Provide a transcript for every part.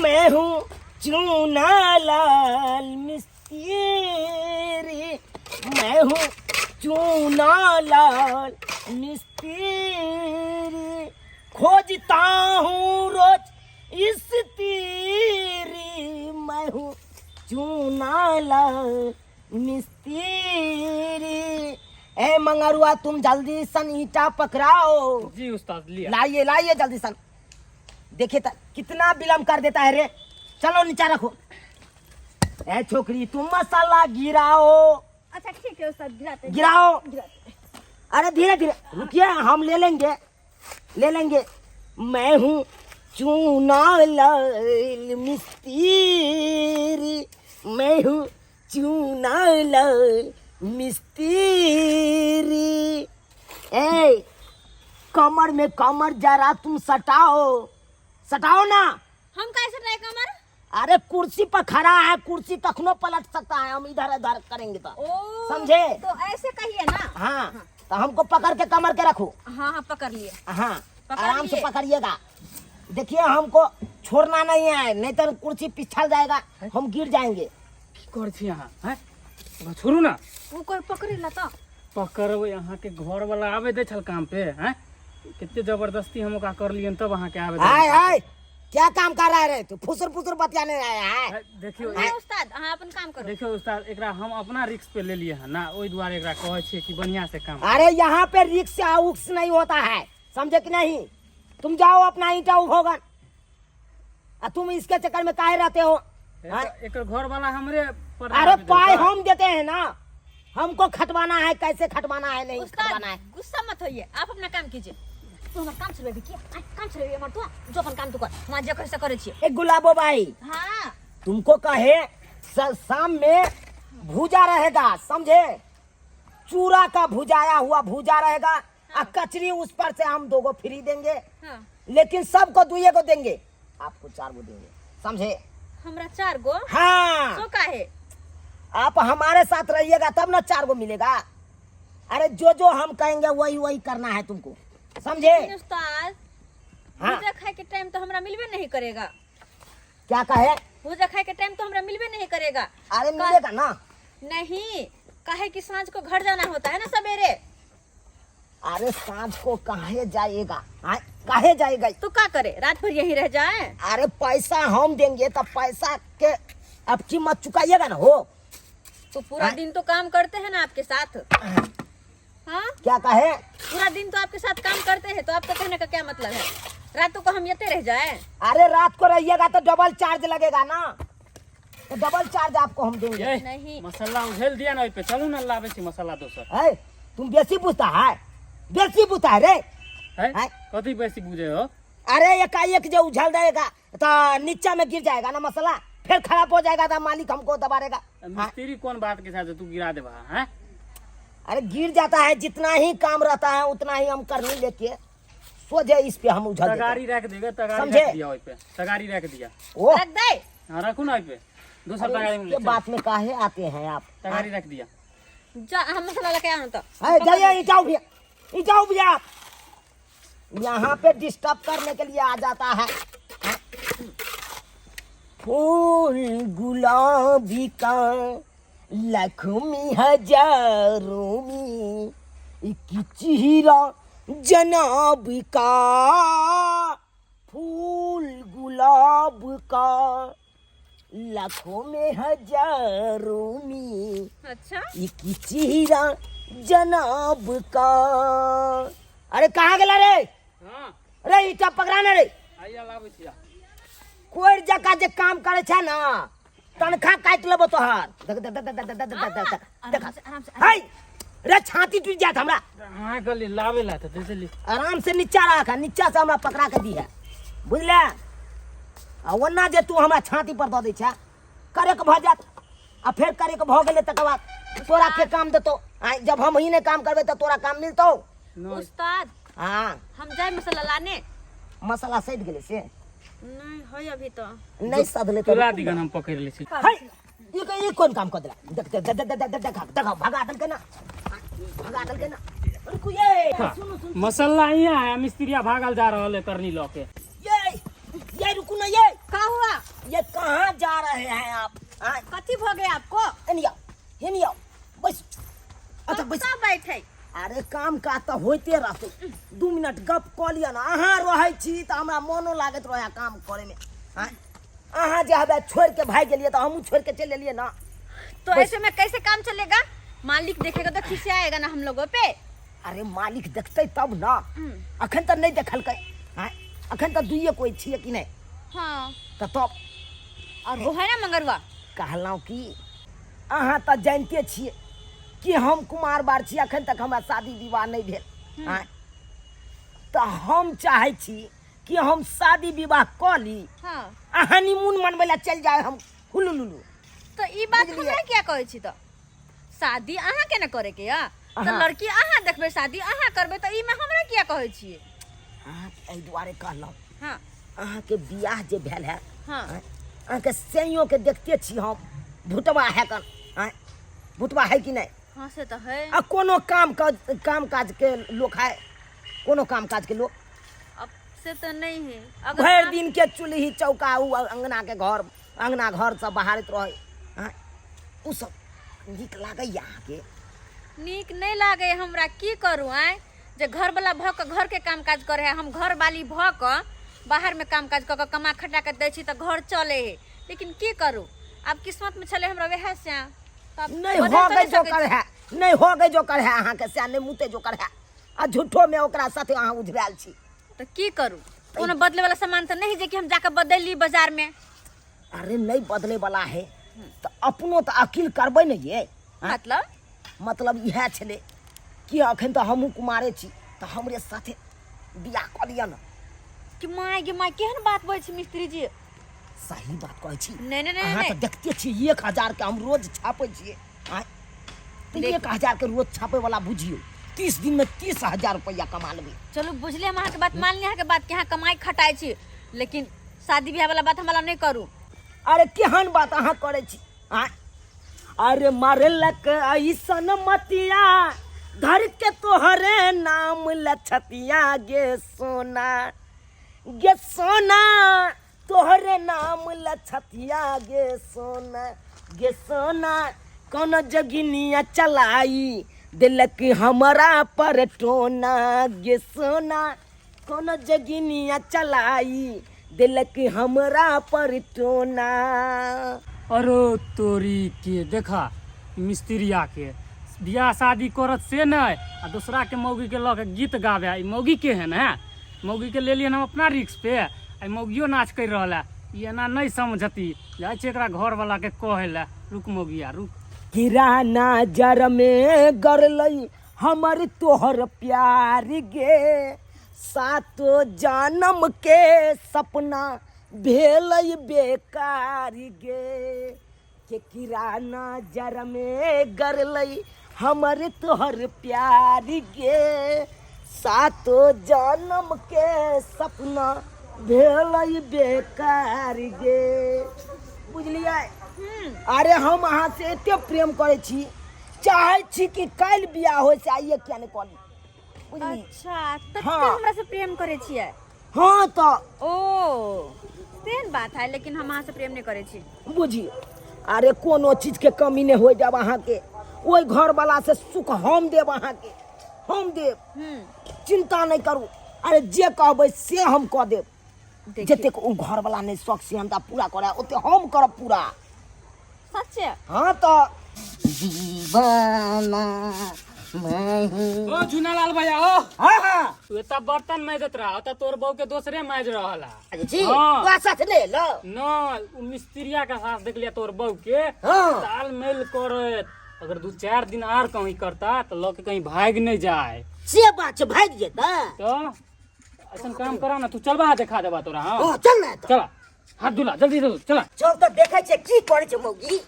मैं हूँ चूना लाल मिस्त्री, मैं हूँ चूना लाल मिस्त्री, खोजता हूँ रोज इस तीरी, मैं हूँ चूना लाल मिस्त्री। ए मंगरुआ तुम जल्दी सन ईटा पकड़ाओ। जी उस्ताद लिया। लाइए लाइए जल्दी सन। देखिए कितना विलम्ब कर देता है रे। चलो नीचा रखो। ए छोकरी तुम मसाला गिराओ। अच्छा ठीक है उस्ताद, गिराते गिराओ। गिराते। अरे धीरे धीरे रुकिए, हम ले लेंगे। मैं हूँ चूना लाल मिस्त्री, मैं हूँ चूना लाल मिस्त्री। ए कमर में कमर जरा तुम सटाओ ना। हम कैसे ट्राई कमर? अरे कुर्सी पर खड़ा है, कुर्सी तखनो पलट सकता है, हम इधर उधर करेंगे तो ओ, समझे? तो ऐसे कहिए ना। हाँ तो हमको पकड़ के कमर के रखो। हाँ पकड़ लिए। हाँ पकड़ आराम से लिए। पकड़िएगा। देखिए हमको छोड़ना नहीं है, नहीं तो कुर्सी पिछल जाएगा, हम गिर जाएंगे। कर छी यहाँ हैं छोड़ू ना। वो कोई पकड़ी ला तो पकड़ब यहाँ के घर वाला आवे दे छल काम पे हैं, कितने जबरदस्ती हम का कर लिए तब वहाँ के आवे हाय हाय क्या काम कर रहा है रे तू? फुसर बतियाने आया है। देखियो नहीं उस्ताद, हाँ अपन काम करो। देखियो उस्ताद, एकरा हम अपना रिस्क पे ले लिए हैं ना, ओई द्वारे एकरा कहै छियै कि बढ़िया से काम। अरे यहाँ पे रिक्स या उक्स नहीं होता है, समझे कि नहीं? तुम जाओ अपना ईंटा उठोगा, तुम इसके चक्कर में काहे रहते हो? एक घर वाला हमरे पर अरे पाए हम देते हैं ना, हमको खटवाना है, कैसे खटवाना है नहीं खटवाना है। गुस्सा मत होइए, आप अपना काम कीजिए। तू हमारा काम चलबे किया, काम चलबे मत, तू जो अपन काम तू कर, हम जे कैसे करे छिए। एक गुलाबो भाई, हाँ तुमको कहे शाम में भूजा रहेगा, समझे? चूरा का भुजाया हुआ भूजा रहेगा। हाँ। कचरी उस पर से हम 2 गो फ्री देंगे। हाँ। लेकिन सबको 2 गो देंगे, आपको 4 गो देंगे, समझे? हमरा 4 गो। हाँ तो काहे? आप हमारे साथ रहिएगा तब ना 4 गो मिलेगा। अरे जो हम कहेंगे वही करना है तुमको, समझे? उस्ताद हाँ। भूजा खाए के टाइम तो हमरा मिलबे नहीं करेगा। क्या कहे? भूजा खाए के टाइम तो हमरा मिलबे नहीं करेगा। अरे मिलेगा ना। नहीं, काहे कि सांझ को घर जाना होता है ना सवेरे। अरे सांझ को काहे जाएगा? काहे जाएगा? तो क्या करे, रात भर यहीं रह जाए? अरे पैसा हम देंगे तो पैसा के अब कीमत चुकाइएगा ना हो। तो पूरा दिन तो काम करते हैं ना आपके साथ। हाँ क्या कहे? पूरा दिन तो आपके साथ काम करते हैं, तो आपका कहने का क्या मतलब है? रातों को हम येते रह जाए? अरे रात को रहिएगा तो डबल चार्ज लगेगा ना, तो डबल चार्ज आपको हम देंगे। नहीं। मसाला उझेल दिया ना ओइ पे, चलू ना लावे छी मसाला दोसर। है तुम बेसी पूछता है, बेसी पूछता है रे। है कथी बेसी बुझे हो? अरे एकाएक जो उछल जाएगा तो नीचा में गिर जाएगा ना मसाला, फिर खराब हो जाएगा तो मालिक हमको दबारेगा। मिस्त्री कौन बात के साथ तू गिरा देबा हैं? अरे गिर जाता है, जितना ही काम रहता है उतना ही हम करने लेके सोचे इस पे हम उछल तगारी रख देगा, तगारी समझे? रख दिया ओइ पे, तगारी रख दिया। ओ रख दे। हां रखू ना ओइ पे, दूसरा तगारी में ये बात में काहे आते हैं आप? तगारी रख दिया। जा, हम मसाला लेके आना तो। है जाइए, जाओ भैया, यहाँ पे डिस्टर्ब करने के लिए आ जाता है। फूल गुलाबी का लाखों में हजारों में एक चेहरा जनाब का, फूल गुलाब का लाखों में हजारों में अच्छा एक चेहरा जनाब का। अरे कहाँ गला रे? हां अरे ईटा पकड़ाना रे। आइया लावे छिया। कोई जगह जे काम करे छे ना तनखा काट लेबो तोहार। आराम से। हाय रे छाती टूट जात हमरा। हां गली लावे ला त जैसे ली आराम से नीचा रखा, नीचा से हमरा पकड़ा के दी है, बुझले? आ वरना जे तू हमरा छाती पर दे छे करे के भ जात, आ फिर करे के भ गेले तक बाद तोरा के काम देतो। जब हम ही ने काम करबे तो तोरा काम मिलतो। उस्ताद हाँ हम जाए मसाला लाने। मसाला सद गेले से नहीं है अभी तो। नहीं सदले तो तुला दिगन हम पकड़ ले छी। हाय ये कौन काम कर दिला? देखा भगा दल के ना, भगा दल के ना। रुको ये सुनो मसाला यहाँ है, मिस्त्रिया भागल जा रहा है करनी लो के। ये रुको ना, ये का हुआ? कहाँ जा रहे हैं आप? हाँ, कथी भ गए आपको? ये नहीं आओ, बस। अच्छा बस। कब बैठे? अरे काम का तो होते रहते, 2 मिनट गप कऽ लिया ना। अहाँ रहे छी तो हमरा मनो लागत रहे काम करे में। हाँ, अहाँ जे हबे छोड़ के भाग गेलिए तो हमहू छोड़ के चले एलिए ना। तो ऐसे में कैसे काम चलेगा? मालिक देखेगा तो खिसियाएगा ना हम लोगों पे। अरे मालिक देखते तब ना, अखन तो नहीं देखलकै। हाँ, अखन तो दुइये कोई छिए कि नहीं? हाँ, तो तब और वो है ना मंगरवा। कहलौं कि अहाँ तो जानते छिए कि हम कुमार बार छी, अखन तक हमरा शादी विवाह नहीं भेल। हाँ, तो हम चाहे छी कि हम शादी विवाह कऽ ली, हाँ, हनीमून मनबै ला चल जाए हम हुलुलुलु। तो ई बात बुझलियै? हमरा क्या कहै छी? तो शादी अहाँ के ना करे के या? तो अहाँ। लड़की अहाँ देखबे, शादी अहाँ करबे, तो ई में हमरा क्या कहै छियै? हाँ, एहि दुआरे कहलौं हाँ, अहाँ के बियाह जे भेल है, हाँ, अहाँ के सैयो के देखते छी हम, भुटवा है कन। हाँ, भुटवा है कि नहीं? हाँ से तो है। आ कोनो काम काज के लोग है, कोनो काम काज के लोग अब से तो नहीं है। अगर भर काम- दिन के चूल्ही चौका अंगना के घर, अंगना घर सब बहारत रहे। हाँ, उ सब नीक लागैया अहाँके? नीक नहीं लागे हमरा, की करूँ आए? जे घर वाला भ के घर के काम काज करे है, हम घर वाली भ के बाहर में काम काज क के कमा खटा के दै छी तो घर चले है। लेकिन की करूँ, अब किस्मत में चले हमरा वह से। नहीं हो गए जो कर है, नहीं हो गए जो कर है अहाँ के से, नहीं मुते जो कर है। आ झूठो में ओकरा साथे अहाँ उझराल छी। तो की करूँ? कोनो बदले वाला सामान तो नहीं जे कि हम जाके बदल ली बाजार में। अरे नहीं बदले वाला है तो अपनो तो अकील करबै न ये। हाँ? मतलब यह छले कि अखन तो हमहू कुमारे छी, तो हमरे साथे बियाह कऽ लिअ न। कि माय गे माय, केहन बात बोलै छी मिस्त्री जी? सही बात कहै छी। नहीं नहीं नहीं अहाँ तो नहीं। देखते छी 1000 के हम रोज छापै छियै। हाँ, तो 1000 के रोज छापे वाला बुझियो 30 दिन में 30,000 रुपया कमा लेबै। चलो बुझले, हम अहाँ के बात मान लिया के बात कि अहाँ कमाई खटाई छी, लेकिन शादी ब्याह वाला बात हमरा नहीं करू। अरे केहन बात अहाँ करे छी? हाँ, अरे मारलक ऐसन मतिया धर के तोहरे नाम लछतिया गे सोना, गे सोना तोहरे नाम लछतिया गे सोना, गे सोना कौन जगिनिया चलाई दिलक हमरा पर टोना, गे सोना कौन जगिनिया चलाई दिलक हमरा पर टोना। अरे तोरी के देखा मिस्त्रिया के बियाह शादी करत से नहीं, आ दूसरा के मौगी के लऽ के गीत गावे। ई मौगी के है ना, मौगी के ले लिए हम अपना रिक्स पे, आ मौगियो नाच कर रहा है। ये ना नहीं समझती, जाए छे एकरा घर वाला के कहे ला, रुक मौगिया रुक। किराना जर में गरलई हमर तोहर प्यार गे, सातो जन्म के सपना भेलई बेकार गे, के किराना जर में गरलई हमर तोहर प्यार गे, सातो जन्म के सपना भेलई बेकार गे। बुझलियै? अरे हम अहाँ से एते प्रेम करे छी, चाहे छी कि काल बियाह हो से आइए क्या नहीं कॉली। बुझली? अच्छा, तो हाँ। हमरा से प्रेम करे छियै? हाँ तो ओ सेन बात है, लेकिन हम अहाँ से प्रेम नहीं करे छी। बुझिए, अरे कोनो चीज के कमी नहीं हो जाब अहाँ के, ओई घर वाला से सुख हम देब अहाँ के, हम देब, चिंता नहीं करू। अरे जे कहबै से हम कह देब, जते उ घर वाला नहीं शौक से हम पूरा करे ओते हम करब पूरा। सच? हाँ तो दीवाना मैं हूँ। ओ झुनालाल भैया ओ, हाँ हाँ तू इतना बर्तन मैजत रहा तो तोर बहू के दूसरे मैज रहा। जी हाँ। तो साथ ले लो। न मिस्त्रिया के साथ देख लिया तोर बहू के हाँ। ताल मेल करे। अगर 2-4 दिन और कहीं करता तो लोग कहीं भाग नहीं जाए। से बात भाग जेता। तो ऐसा काम करा ना, तू चल बा देखा देबा तोरा। हाँ हाँ चल ना तो। चला, हाथ धुला जल्दी जल्दी चला। चल तो देखै छे की करे छे मौगी।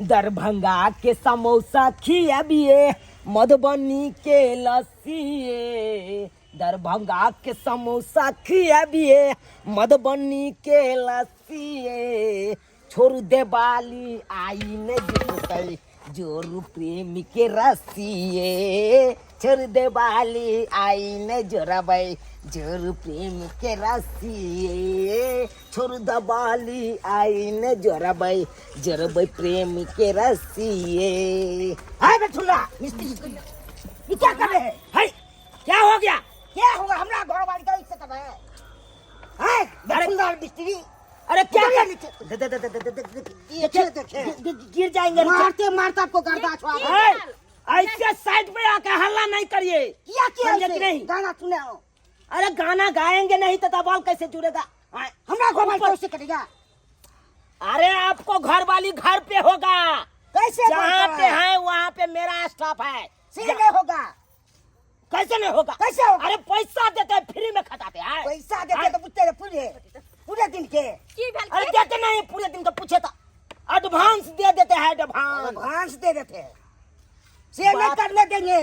दरभंगा के समोसा खियाबिए, मधुबनी के लस्सी, दरभंगा के समोसा खियाबिए, मधुबनी के लस्सी, छोड़ दे बाली आई ने जुटै जोरू प्रेमी के रस्सी, छोड़ दे बाली आई ने जोरबै जोर प्रेम के रस्सी छोड़ दबाली आई न जोरबई प्रेम के रस्सी। हाय बेठुल्ला मिस्त्री ये क्या कर रहे हैं? हाय क्या हो गया? क्या होगा? हमरा घर वाली का इससे कर रहे हैं। हाय बेठुल्ला मिस्त्री अरे क्या कर गिर जाएंगे। मारते मारते आपको गर्दा छुआ। ऐसे साइड पे आके हल्ला नहीं करिए। क्या किया नहीं? गाना सुने हो? अरे गाना गाएंगे नहीं तो दबाव कैसे जुड़ेगा? हमरा घर वाली कैसे करेगा? अरे आपको घर वाली घर पे होगा। कैसे? जहाँ पे है वहाँ पे मेरा स्टाफ है। नहीं होगा। कैसे नहीं होगा? कैसे होगा? अरे पैसा देते हैं, फ्री में खटाते हैं। पैसा देते तो पूछते पूरे दिन के। अरे देते नहीं पूरे दिन का, पूछे तो एडवांस दे देते हैं। एडवांस दे देते हैं, से नहीं करने देंगे।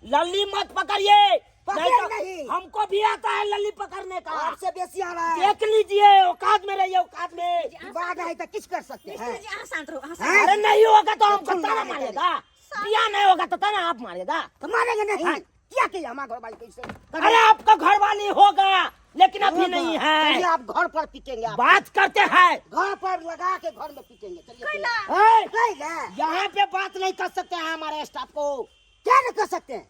लल्ली मत पकड़िए, नहीं। हमको भी आता है लल्ली पकड़ने का। आपसे बेसी आ रहा है। देख लीजिए, औकात में रहिए, औकात में। बात है तो किस कर सकते हैं? अरे नहीं होगा तो हमको ताना मारेगा। बिया नहीं होगा तो ताना आप मारेगा। तो मारेंगे नहीं। क्या किया हमारा घर वाली कैसे? अरे आपका घर वाली होगा लेकिन अभी नहीं है। आप घर पर पीटेंगे। बात करते हैं घर पर लगा के घर में पीटेंगे। यहाँ पे बात नहीं कर सकते हैं हमारे स्टाफ को। क्या नहीं कर सकते हैं?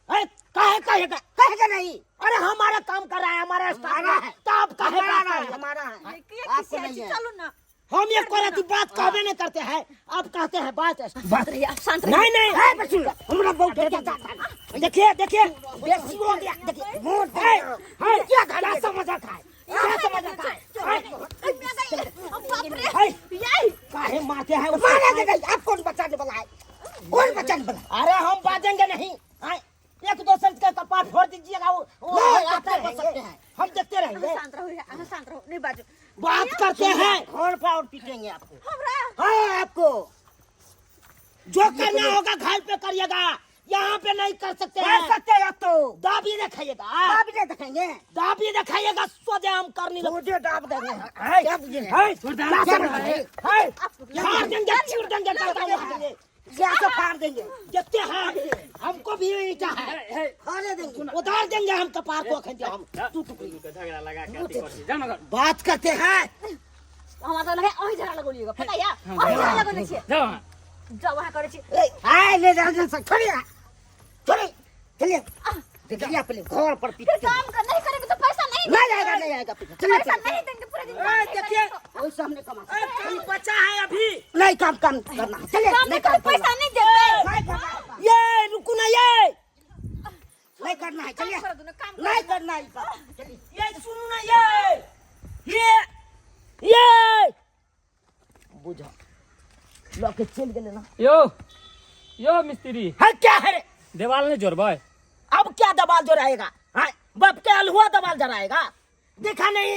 कहेगा नहीं। अरे हमारा काम कर रहा है हमारा स्टाफ है तो आप हमारा है, आपको नहीं है। चलो ना, हम ये कोई बात कहबे नहीं करते हैं, आप कहते हैं बात शांत। नहीं नहीं हमरा बहुत देखिए बेसी हो गया। देखिए मोट है क्या समझ आता है? क्या समझ आता है? काहे मारते हैं? आप कौन बचाने वाला है? कौन बचाने वाला? अरे हम बाजेंगे नहीं। एक दूसरे के कपाट फोड़ दीजिएगा, वो बच सकते हैं। हम देखते रहेंगे। शांत रहो, नहीं बाजो। बात करते हैं घर पर और पीटेंगे आपको। हाँ आपको जो करना होगा घर पे करिएगा, यहाँ पे नहीं कर सकते हैं। कर सकते हैं तो दाबी दिखाइएगा। दाबी नहीं दिखाएंगे, दाबी दिखाइएगा। सोचे हम कर नहीं लोगे, दाब देंगे। फाड़ देंगे। देखते हैं हमको भी ईटा है, उतार देंगे हम कपार को। हम झगड़ा लगा के बात करते हैं। हमारा लगे ओही झगड़ा लगोलिएगा, पता है? ओही झगड़ा लगोले छिए। जाओ वहां करे छिए। हाय ले जा चलिए देखिए अपने घर पर पीट काम कर नहीं करेंगे तो पैसा नहीं नहीं आएगा। पैसा नहीं देंगे पूरे दिन। देखिए वो सामने कमा बच्चा है अभी नहीं काम करना। चलिए नहीं कर, पैसा नहीं देते। ये रुको ना, ये नहीं करना है। चलिए नहीं करना है। चलिए ये सुनो ना, ये बुझा लोके चल गेले ना। यो मिस्त्री है क्या है रे? देवाल नहीं जोड़बे। अब क्या दबाल जोड़ाएगा? हाँ बाप के अलहुआ दबाल जराएगा। देखा नहीं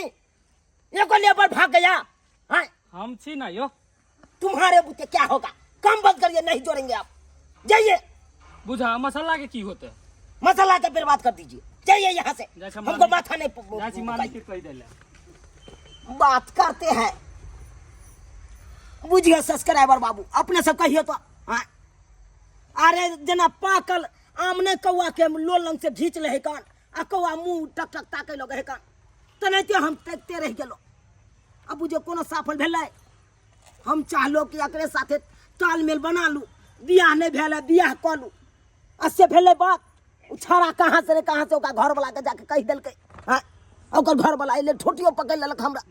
ये को लेबर भाग गया। हाँ हम छी ना यो। तुम्हारे बुते क्या होगा? काम बंद करिए, नहीं जोड़ेंगे आप। जाइए। बुझा मसाला के की होते? मसाला के बर्बाद कर दीजिए। जाइए यहाँ से, हमको माथा नहीं मालिक के कह देले। बात करते हैं। बुझिए सब्सक्राइबर बाबू, अपने सब कहिए तो। हाँ अरे जना पाकल आम ने कौआ के लोलंग से घींच ले कान, आ कौआ मुंह टक टक ताके लगे कान, तो नहीं तो हम तकते रह गेलो। अब बुझे कोनो सफल भेलै? हम चाहलो कि एकरे साथे तालमेल बना लू, बियाह नहीं भेलै बियाह क लू। अससे भेलै बात छड़ा कहाँ से ओका घर वाला के जाके कह देलकै। हाँ ओकर घर वाला अइले ठोटियो पकड़ लेलक हमरा,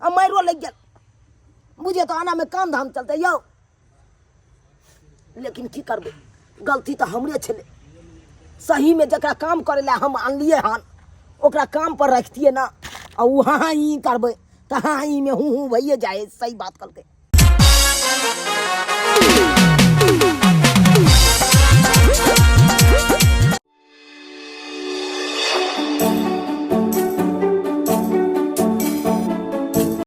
आ मारो लग गेल। बुझे तो आना में काम धाम चलते यौ, लेकिन की करबे, गलती तो हमरे छले। सही में जकरा काम करे ला हम आनलिए हन, ओकरा काम पर रखतिए ना, और हाँ ही करबे तो हाँ ही में हूँ भैया जाए। सही बात करके